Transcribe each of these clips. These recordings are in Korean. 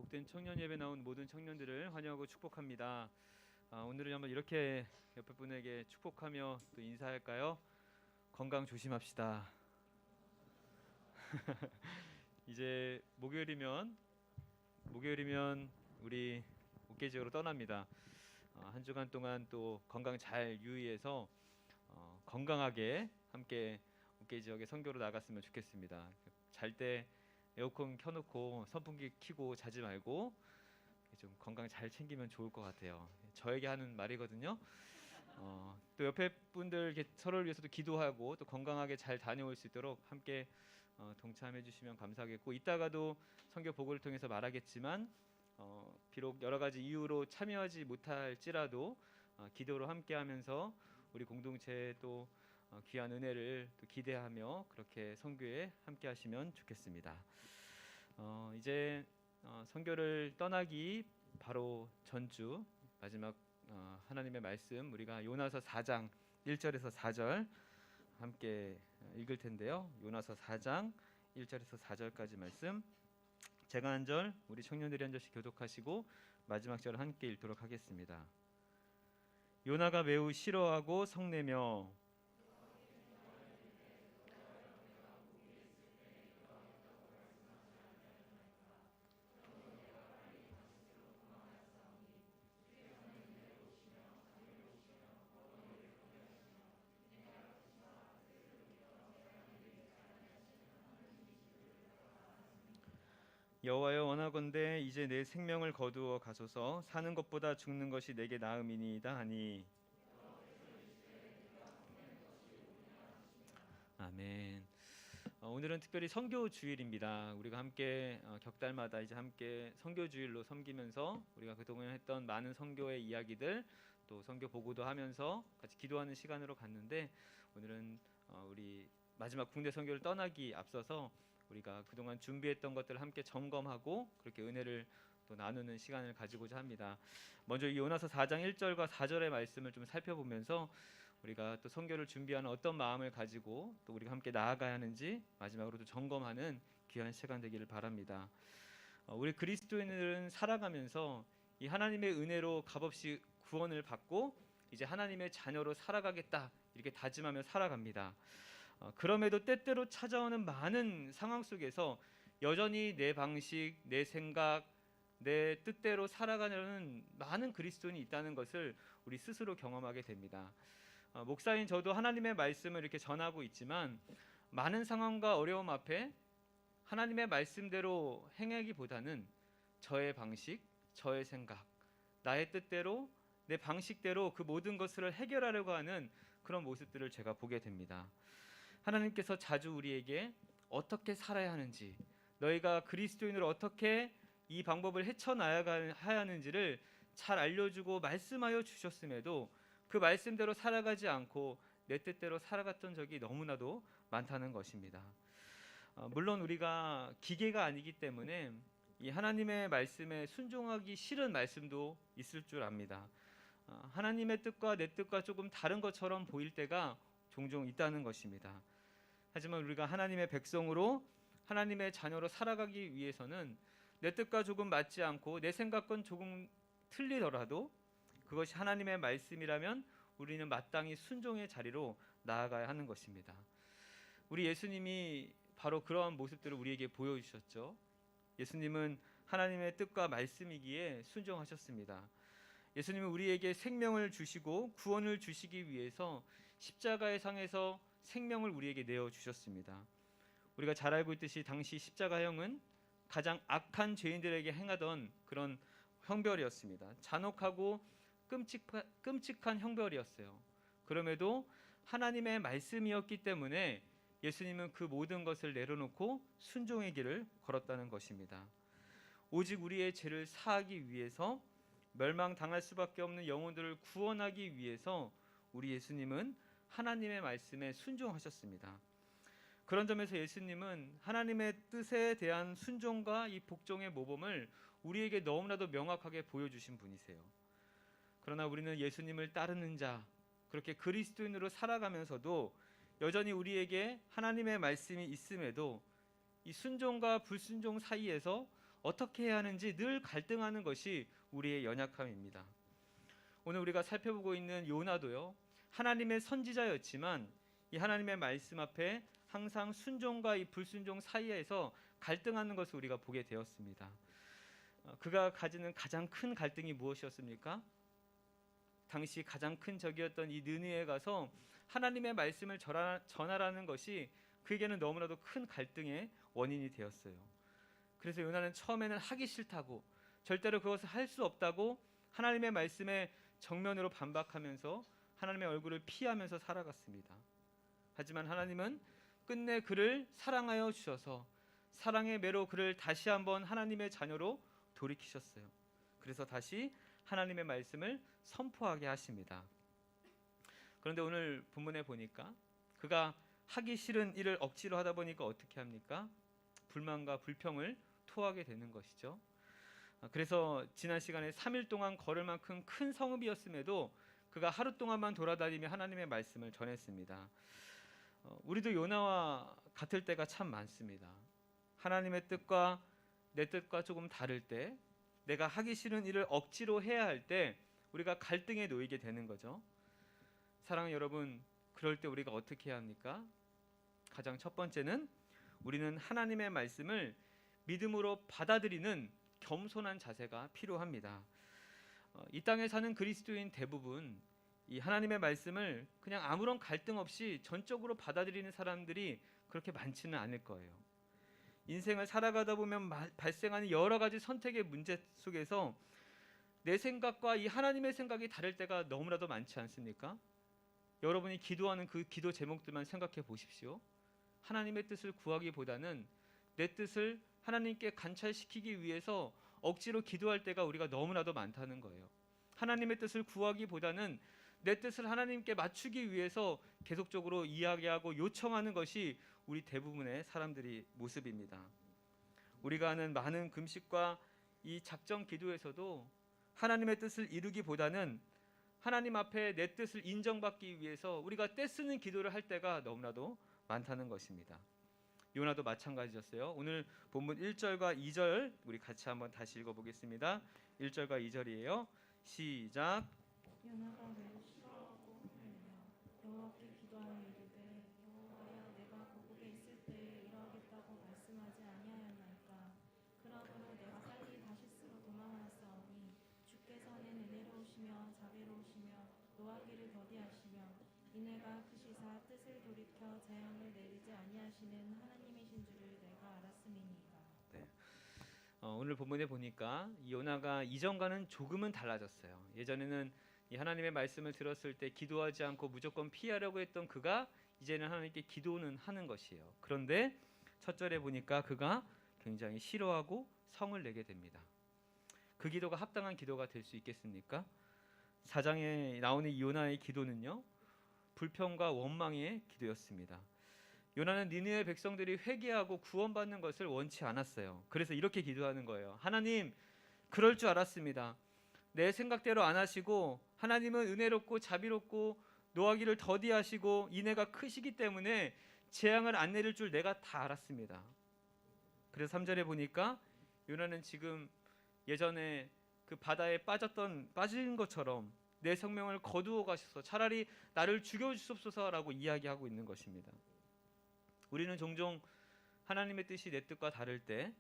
복된 청년 예배 나온 모든 청년들을 환영하고 축복합니다. 오늘은 한번 이렇게 옆에 분에게 축복하며 또 인사할까요? 건강 조심합시다. 이제 목요일이면 우리 옥계 지역으로 떠납니다. 한 주간 동안 또 건강 잘 유의해서 건강하게 함께 옥계 지역에 선교로 나갔으면 좋겠습니다. 잘 때 에어컨 켜놓고 선풍기 켜고 자지 말고 좀 건강 잘 챙기면 좋을 것 같아요. 저에게 하는 말이거든요. 또 옆에 분들 서로를 위해서도 기도하고 또 건강하게 잘 다녀올 수 있도록 함께 동참해 주시면 감사하겠고, 이따가도 선교 보고를 통해서 말하겠지만 비록 여러 가지 이유로 참여하지 못할지라도 기도로 함께하면서 우리 공동체에 또 귀한 은혜를 또 기대하며 그렇게 선교에 함께하시면 좋겠습니다. 이제 선교를 떠나기 바로 전주 마지막 하나님의 말씀, 우리가 요나서 4장 1절에서 4절 함께 읽을 텐데요. 요나서 4장 1절에서 4절까지 말씀, 제가 한 절, 우리 청년들이 한 절씩 교독하시고 마지막 절을 함께 읽도록 하겠습니다. 요나가 매우 싫어하고 성내며 여호와여, 원하건대 이제 내 생명을 거두어 가소서. 사는 것보다 죽는 것이 내게 나음이니이다 하니. 아멘. 오늘은 특별히 선교 주일입니다. 우리가 함께 격달마다 이제 함께 선교 주일로 섬기면서 우리가 그동안 했던 많은 선교의 이야기들, 또 선교 보고도 하면서 같이 기도하는 시간으로 갔는데, 오늘은 우리 마지막 국내 선교를 떠나기 앞서서 우리가 그동안 준비했던 것들을 함께 점검하고 그렇게 은혜를 또 나누는 시간을 가지고자 합니다. 먼저 이 요나서 4장 1절과 4절의 말씀을 좀 살펴보면서 우리가 또 선교를 준비하는 어떤 마음을 가지고 또 우리가 함께 나아가야 하는지 마지막으로 또 점검하는 귀한 시간 되기를 바랍니다. 우리 그리스도인들은 살아가면서 이 하나님의 은혜로 값없이 구원을 받고 이제 하나님의 자녀로 살아가겠다 이렇게 다짐하며 살아갑니다. 그럼에도 때때로 찾아오는 많은 상황 속에서 여전히 내 방식, 내 생각, 내 뜻대로 살아가려는 많은 그리스도인이 있다는 것을 우리 스스로 경험하게 됩니다. 목사인 저도 하나님의 말씀을 이렇게 전하고 있지만 많은 상황과 어려움 앞에 하나님의 말씀대로 행하기보다는 저의 방식, 저의 생각, 나의 뜻대로, 내 방식대로 그 모든 것을 해결하려고 하는 그런 모습들을 제가 보게 됩니다. 하나님께서 자주 우리에게 어떻게 살아야 하는지, 너희가 그리스도인으로 어떻게 이 방법을 헤쳐나가야 하는지를 잘 알려주고 말씀하여 주셨음에도 그 말씀대로 살아가지 않고 내 뜻대로 살아갔던 적이 너무나도 많다는 것입니다. 물론 우리가 기계가 아니기 때문에 이 하나님의 말씀에 순종하기 싫은 말씀도 있을 줄 압니다. 하나님의 뜻과 내 뜻과 조금 다른 것처럼 보일 때가 종종 있다는 것입니다. 하지만 우리가 하나님의 백성으로 하나님의 자녀로 살아가기 위해서는 내 뜻과 조금 맞지 않고 내 생각과 조금 틀리더라도 그것이 하나님의 말씀이라면 우리는 마땅히 순종의 자리로 나아가야 하는 것입니다. 우리 예수님이 바로 그러한 모습들을 우리에게 보여주셨죠. 예수님은 하나님의 뜻과 말씀이기에 순종하셨습니다. 예수님은 우리에게 생명을 주시고 구원을 주시기 위해서 십자가의 상에서 생명을 우리에게 내어주셨습니다. 우리가 잘 알고 있듯이 당시 십자가형은 가장 악한 죄인들에게 행하던 그런 형벌이었습니다. 잔혹하고 끔찍한 형벌이었어요. 그럼에도 하나님의 말씀이었기 때문에 예수님은 그 모든 것을 내려놓고 순종의 길을 걸었다는 것입니다. 오직 우리의 죄를 사하기 위해서, 멸망당할 수밖에 없는 영혼들을 구원하기 위해서 우리 예수님은 하나님의 말씀에 순종하셨습니다. 그런 점에서 예수님은 하나님의 뜻에 대한 순종과 이 복종의 모범을 우리에게 너무나도 명확하게 보여주신 분이세요. 그러나 우리는 예수님을 따르는 자, 그렇게 그리스도인으로 살아가면서도 여전히 우리에게 하나님의 말씀이 있음에도 이 순종과 불순종 사이에서 어떻게 해야 하는지 늘 갈등하는 것이 우리의 연약함입니다. 오늘 우리가 살펴보고 있는 요나도요, 하나님의 선지자였지만 이 하나님의 말씀 앞에 항상 순종과 이 불순종 사이에서 갈등하는 것을 우리가 보게 되었습니다. 그가 가지는 가장 큰 갈등이 무엇이었습니까? 당시 가장 큰 적이었던 이 느느웨에 가서 하나님의 말씀을 전하라는 것이 그에게는 너무나도 큰 갈등의 원인이 되었어요. 그래서 요나는 처음에는 하기 싫다고, 절대로 그것을 할 수 없다고 하나님의 말씀에 정면으로 반박하면서 하나님의 얼굴을 피하면서 살아갔습니다. 하지만 하나님은 끝내 그를 사랑하여 주셔서 사랑의 매로 그를 다시 한번 하나님의 자녀로 돌이키셨어요. 그래서 다시 하나님의 말씀을 선포하게 하십니다. 그런데 오늘 본문에 보니까 그가 하기 싫은 일을 억지로 하다 보니까 어떻게 합니까? 불만과 불평을 토하게 되는 것이죠. 그래서 지난 시간에 3일 동안 걸을 만큼 큰 성읍이었음에도 그가 하루 동안만 돌아다니며 하나님의 말씀을 전했습니다. 우리도 요나와 같을 때가 참 많습니다. 하나님의 뜻과 내 뜻과 조금 다를 때, 내가 하기 싫은 일을 억지로 해야 할 때 우리가 갈등에 놓이게 되는 거죠. 사랑하는 여러분, 그럴 때 우리가 어떻게 해야 합니까? 가장 첫 번째는 우리는 하나님의 말씀을 믿음으로 받아들이는 겸손한 자세가 필요합니다. 이 땅에 사는 그리스도인 대부분 이 하나님의 말씀을 그냥 아무런 갈등 없이 전적으로 받아들이는 사람들이 그렇게 많지는 않을 거예요. 인생을 살아가다 보면 발생하는 여러 가지 선택의 문제 속에서 내 생각과 이 하나님의 생각이 다를 때가 너무나도 많지 않습니까? 여러분이 기도하는 그 기도 제목들만 생각해 보십시오. 하나님의 뜻을 구하기보다는 내 뜻을 하나님께 관찰시키기 위해서 억지로 기도할 때가 우리가 너무나도 많다는 거예요. 하나님의 뜻을 구하기보다는 내 뜻을 하나님께 맞추기 위해서 계속적으로 이야기하고 요청하는 것이 우리 대부분의 사람들의 모습입니다. 우리가 하는 많은 금식과 이 작정 기도에서도 하나님의 뜻을 이루기보다는 하나님 앞에 내 뜻을 인정받기 위해서 우리가 떼쓰는 기도를 할 때가 너무나도 많다는 것입니다. 요나도 마찬가지였어요. 오늘 본문 1절과 2절 우리 같이 한번 다시 읽어보겠습니다. 1절과 2절이에요. 시작. 요나가 매우 싫어하고 울며 여호와께 기도하여 이르되 여호와여 내가 고국에 있을 때에 이러하겠다고 말씀하지 아니하였나이까. 그러므로 내가 빨리 다시스로 도망하였사오니 주께서 내 은혜로우시며 자비로우시며 노하기를 더디하시며 이내가 크시사 뜻을 돌이켜 재앙을 내리지 아니하시는 하나님이신 줄을 내가 알았음이니이다. 네. 오늘 본문에 보니까 요나가 이전과는 조금은 달라졌어요. 예전에는 이 하나님의 말씀을 들었을 때 기도하지 않고 무조건 피하려고 했던 그가 이제는 하나님께 기도는 하는 것이에요. 그런데 첫 절에 보니까 그가 굉장히 싫어하고 성을 내게 됩니다. 그 기도가 합당한 기도가 될 수 있겠습니까? 4장에 나오는 이 요나의 기도는요, 불평과 원망의 기도였습니다. 요나는 니느웨 백성들이 회개하고 구원받는 것을 원치 않았어요. 그래서 이렇게 기도하는 거예요. 하나님, 그럴 줄 알았습니다. 내 생각대로 안 하시고 하나님은 은혜롭고 자비롭고 노하기를 더디하시고 인애가 크시기 때문에 재앙을 안 내릴 줄 내가 다 알았습니다. 그래서 3절에 보니까 요나는 지금 예전에 그 바다에 빠진 것처럼 내 생명을 거두어 가셔서 차라리 나를 죽여주옵소서라고 이야기하고 있는 것입니다. 우리는 종종 하나님의 뜻이 내 뜻과 다를 때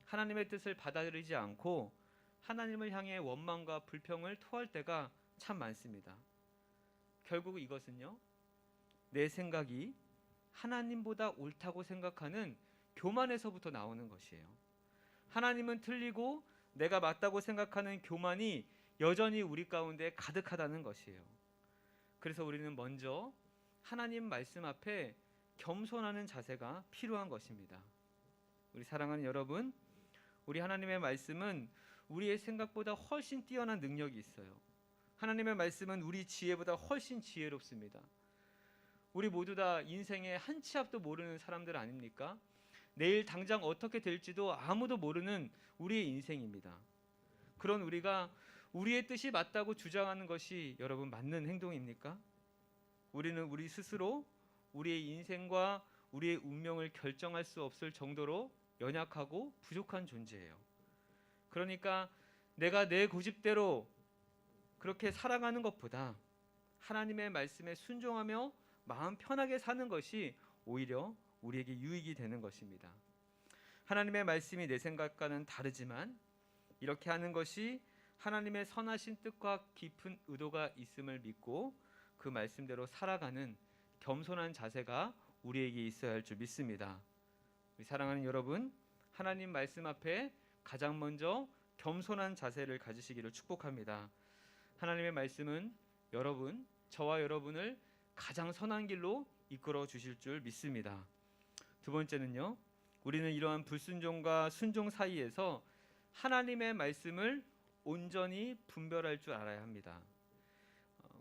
하나님의 뜻을 받아들이지 않고 하나님을 향해 원망과 불평을 토할 때가 참 많습니다. 결국 이것은요, 내 생각이 하나님보다 옳다고 생각하는 교만에서부터 나오는 것이에요. 하나님은 틀리고 내가 맞다고 생각하는 교만이 여전히 우리 가운데 가득하다는 것이에요. 그래서 우리는 먼저 하나님 말씀 앞에 겸손하는 자세가 필요한 것입니다. 우리 사랑하는 여러분, 우리 하나님의 말씀은 우리의 생각보다 훨씬 뛰어난 능력이 있어요. 하나님의 말씀은 우리 지혜보다 훨씬 지혜롭습니다. 우리 모두 다 인생의 한 치 앞도 모르는 사람들 아닙니까? 내일 당장 어떻게 될지도 아무도 모르는 우리의 인생입니다. 그런 우리가 우리의 뜻이 맞다고 주장하는 것이 여러분 맞는 행동입니까? 우리는 우리 스스로 우리의 인생과 우리의 운명을 결정할 수 없을 정도로 연약하고 부족한 존재예요. 그러니까 내가 내 고집대로 그렇게 살아가는 것보다 하나님의 말씀에 순종하며 마음 편하게 사는 것이 오히려 우리에게 유익이 되는 것입니다. 하나님의 말씀이 내 생각과는 다르지만 이렇게 하는 것이 하나님의 선하신 뜻과 깊은 의도가 있음을 믿고 그 말씀대로 살아가는 겸손한 자세가 우리에게 있어야 할 줄 믿습니다. 우리 사랑하는 여러분, 하나님 말씀 앞에 가장 먼저 겸손한 자세를 가지시기를 축복합니다. 하나님의 말씀은 저와 여러분을 가장 선한 길로 이끌어 주실 줄 믿습니다. 두 번째는요, 우리는 이러한 불순종과 순종 사이에서 하나님의 말씀을 온전히 분별할 줄 알아야 합니다.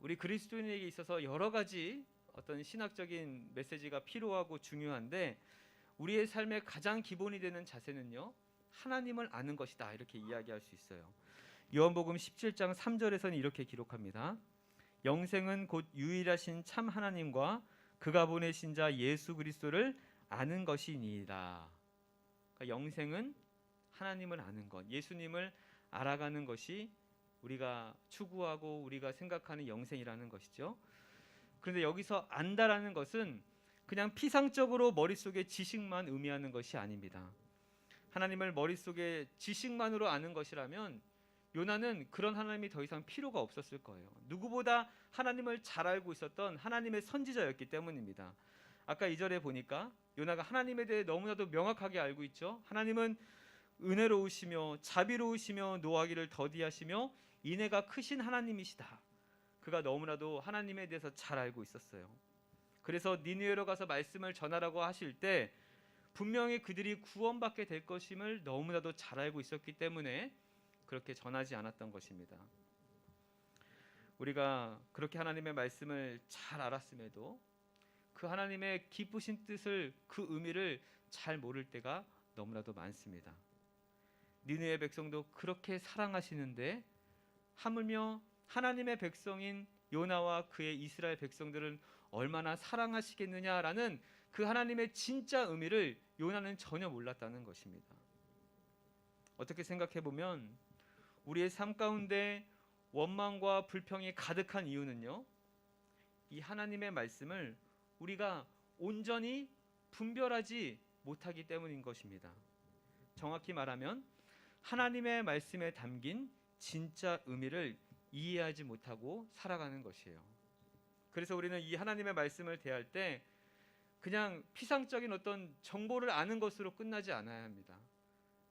우리 그리스도인에게 있어서 여러 가지 어떤 신학적인 메시지가 필요하고 중요한데 우리의 삶의 가장 기본이 되는 자세는요, 하나님을 아는 것이다, 이렇게 이야기할 수 있어요. 요한복음 17장 3절에서는 이렇게 기록합니다. 영생은 곧 유일하신 참 하나님과 그가 보내신 자 예수 그리스도를 아는 것이니이다. 그러니까 영생은 하나님을 아는 것, 예수님을 알아가는 것이 우리가 추구하고 우리가 생각하는 영생이라는 것이죠. 그런데 여기서 안다라는 것은 그냥 피상적으로 머릿속에 지식만 의미하는 것이 아닙니다. 하나님을 머릿속에 지식만으로 아는 것이라면 요나는 그런 하나님이 더 이상 필요가 없었을 거예요. 누구보다 하나님을 잘 알고 있었던 하나님의 선지자였기 때문입니다. 아까 2절에 보니까 요나가 하나님에 대해 너무나도 명확하게 알고 있죠. 하나님은 은혜로우시며 자비로우시며 노하기를 더디하시며 인애가 크신 하나님이시다. 그가 너무나도 하나님에 대해서 잘 알고 있었어요. 그래서 니느웨로 가서 말씀을 전하라고 하실 때 분명히 그들이 구원받게 될 것임을 너무나도 잘 알고 있었기 때문에 그렇게 전하지 않았던 것입니다. 우리가 그렇게 하나님의 말씀을 잘 알았음에도 그 하나님의 기쁘신 뜻을, 그 의미를 잘 모를 때가 너무나도 많습니다. 니느웨 백성도 그렇게 사랑하시는데 하물며 하나님의 백성인 요나와 그의 이스라엘 백성들은 얼마나 사랑하시겠느냐라는 그 하나님의 진짜 의미를 요나는 전혀 몰랐다는 것입니다. 어떻게 생각해 보면 우리의 삶 가운데 원망과 불평이 가득한 이유는요, 이 하나님의 말씀을 우리가 온전히 분별하지 못하기 때문인 것입니다. 정확히 말하면 하나님의 말씀에 담긴 진짜 의미를 이해하지 못하고 살아가는 것이에요. 그래서 우리는 이 하나님의 말씀을 대할 때 그냥 피상적인 어떤 정보를 아는 것으로 끝나지 않아야 합니다.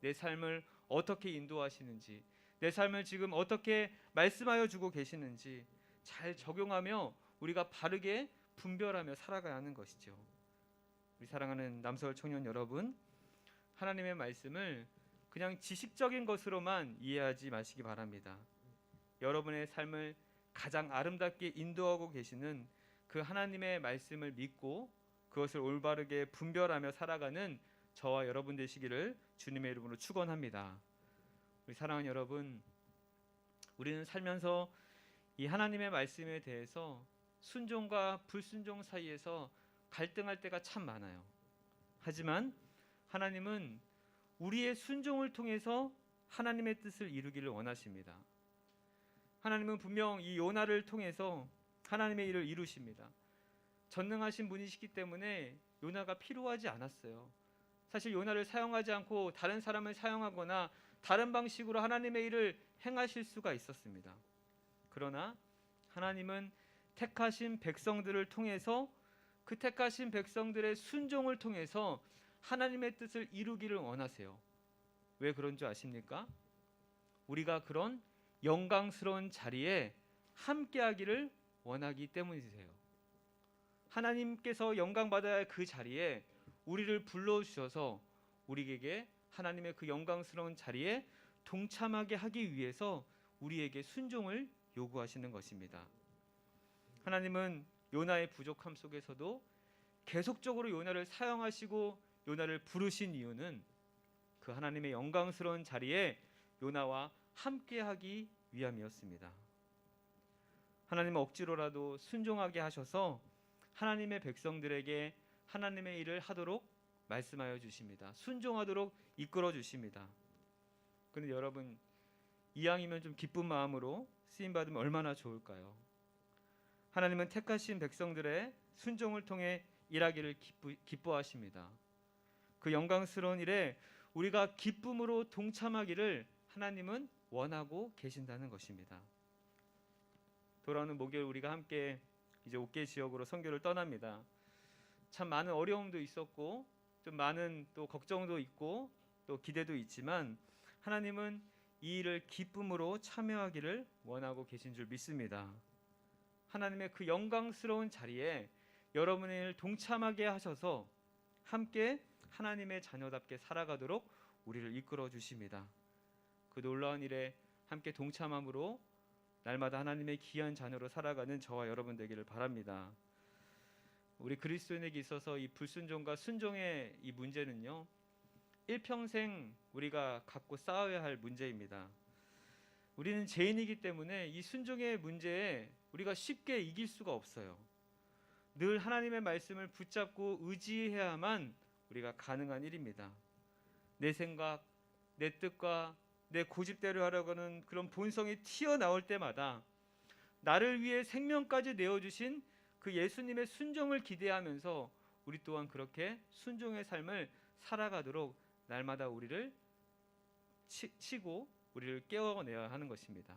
내 삶을 어떻게 인도하시는지, 내 삶을 지금 어떻게 말씀하여 주고 계시는지 잘 적용하며 우리가 바르게 분별하며 살아가야 하는 것이죠. 우리 사랑하는 남서울 청년 여러분, 하나님의 말씀을 그냥 지식적인 것으로만 이해하지 마시기 바랍니다. 여러분의 삶을 가장 아름답게 인도하고 계시는 그 하나님의 말씀을 믿고 그것을 올바르게 분별하며 살아가는 저와 여러분 되시기를 주님의 이름으로 축원합니다. 우리 사랑하는 여러분, 우리는 살면서 이 하나님의 말씀에 대해서 순종과 불순종 사이에서 갈등할 때가 참 많아요. 하지만 하나님은 우리의 순종을 통해서 하나님의 뜻을 이루기를 원하십니다. 하나님은 분명 이 요나를 통해서 하나님의 일을 이루십니다. 전능하신 분이시기 때문에 요나가 필요하지 않았어요. 사실 요나를 사용하지 않고 다른 사람을 사용하거나 다른 방식으로 하나님의 일을 행하실 수가 있었습니다. 그러나 하나님은 택하신 백성들을 통해서 그 택하신 백성들의 순종을 통해서 하나님의 뜻을 이루기를 원하세요. 왜 그런 줄 아십니까? 우리가 그런 영광스러운 자리에 함께하기를 원하기 때문이세요. 하나님께서 영광 받아야 할 그 자리에 우리를 불러주셔서 우리에게 하나님의 그 영광스러운 자리에 동참하게 하기 위해서 우리에게 순종을 요구하시는 것입니다. 하나님은 요나의 부족함 속에서도 계속적으로 요나를 사용하시고 요나를 부르신 이유는 그 하나님의 영광스러운 자리에 요나와 함께하기 위함이었습니다. 하나님은 억지로라도 순종하게 하셔서 하나님의 백성들에게 하나님의 일을 하도록 말씀하여 주십니다. 순종하도록 이끌어 주십니다. 그런데 여러분 이왕이면 좀 기쁜 마음으로 쓰임 받으면 얼마나 좋을까요? 하나님은 택하신 백성들의 순종을 통해 일하기를 기뻐하십니다. 그 영광스러운 일에 우리가 기쁨으로 동참하기를 하나님은 원하고 계신다는 것입니다. 돌아오는 목요일 우리가 함께 이제 옥계 지역으로 선교를 떠납니다. 참 많은 어려움도 있었고 좀 많은 또 걱정도 있고 또 기대도 있지만 하나님은 이 일을 기쁨으로 참여하기를 원하고 계신 줄 믿습니다. 하나님의 그 영광스러운 자리에 여러분의 일을 동참하게 하셔서 함께 하나님의 자녀답게 살아가도록 우리를 이끌어 주십니다. 그 놀라운 일에 함께 동참함으로 날마다 하나님의 귀한 자녀로 살아가는 저와 여러분 되기를 바랍니다. 우리 그리스도인에게 있어서 이 불순종과 순종의 이 문제는요, 일평생 우리가 갖고 싸워야 할 문제입니다. 우리는 죄인이기 때문에 이 순종의 문제에 우리가 쉽게 이길 수가 없어요. 늘 하나님의 말씀을 붙잡고 의지해야만 우리가 가능한 일입니다. 내 생각, 내 뜻과 내 고집대로 하려고 하는 그런 본성이 튀어나올 때마다 나를 위해 생명까지 내어주신 그 예수님의 순종을 기대하면서 우리 또한 그렇게 순종의 삶을 살아가도록 날마다 우리를 치고 우리를 깨워내야 하는 것입니다.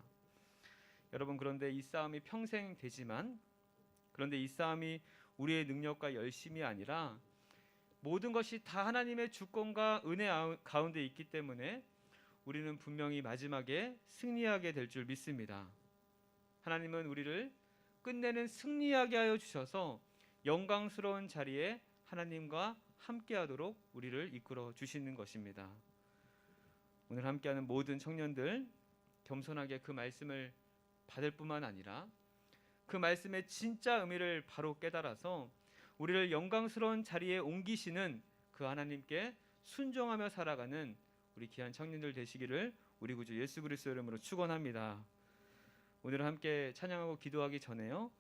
여러분, 그런데 이 싸움이 평생 되지만, 그런데 이 싸움이 우리의 능력과 열심이 아니라 모든 것이 다 하나님의 주권과 은혜 가운데 있기 때문에 우리는 분명히 마지막에 승리하게 될 줄 믿습니다. 하나님은 우리를 끝내는 승리하게 하여 주셔서 영광스러운 자리에 하나님과 함께하도록 우리를 이끌어 주시는 것입니다. 오늘 함께하는 모든 청년들 겸손하게 그 말씀을 받을 뿐만 아니라 그 말씀의 진짜 의미를 바로 깨달아서 우리를 영광스러운 자리에 옮기시는 그 하나님께 순종하며 살아가는 우리 귀한 청년들 되시기를 우리 구주 예수 그리스도 이름으로 축원합니다. 오늘 함께 찬양하고 기도하기 전에요,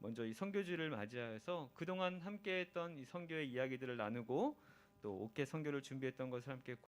먼저 이 선교주를 맞이하여서 그동안 함께했던 이 선교의 이야기들을 나누고 또 옥계 선교를 준비했던 것을 함께